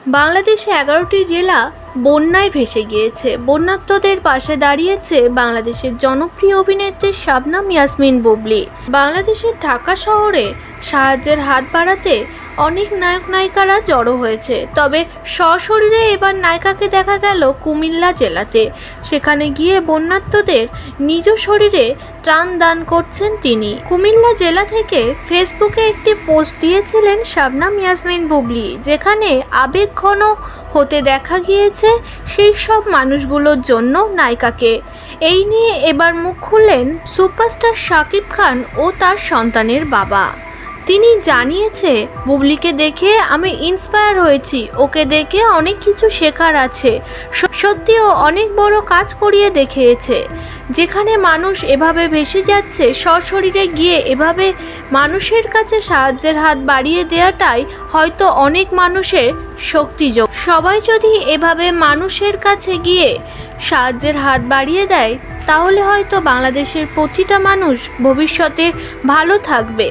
বাংলাদেশে ১১টি জেলা বন্যায় ভেসে গিয়েছে। বন্যার্তদের পাশে দাঁড়িয়েছে বাংলাদেশের জনপ্রিয় অভিনেত্রী শাবনাম ইয়াসমিন বুবলী। বাংলাদেশের ঢাকা শহরে সাহায্যের হাত বাড়াতে অনেক নায়ক নায়িকারা জড়ো হয়েছে, তবে সশরীরে এবার নায়িকাকে দেখা গেল কুমিল্লা জেলাতে। সেখানে গিয়ে বন্যার্তদের নিজ শরীরে ত্রাণ দান করছেন তিনি। কুমিল্লা জেলা থেকে ফেসবুকে একটি পোস্ট দিয়েছিলেন শাবনাম ইয়াসমিন বুবলী, যেখানে আবেগঘন হতে দেখা গিয়েছে সেই সব মানুষগুলোর জন্য নায়িকাকে। এই নিয়ে এবার মুখ খুললেন সুপারস্টার শাকিব খান ও তার সন্তানের বাবা। তিনি জানিয়েছে, বুবলীকে দেখে আমি ইন্সপায়ার হয়েছি, ওকে দেখে অনেক কিছু শেখার আছে। সত্যিও অনেক বড় কাজ করিয়ে দেখিয়েছে। যেখানে মানুষ এভাবে ভেসে যাচ্ছে, সশরীরে গিয়ে এভাবে মানুষের কাছে সাহায্যের হাত বাড়িয়ে দেওয়াটাই হয়তো অনেক মানুষের শক্তিযোগ। সবাই যদি এভাবে মানুষের কাছে গিয়ে সাহায্যের হাত বাড়িয়ে দেয়, তাহলে হয়তো বাংলাদেশের প্রতিটা মানুষ ভবিষ্যতে ভালো থাকবে।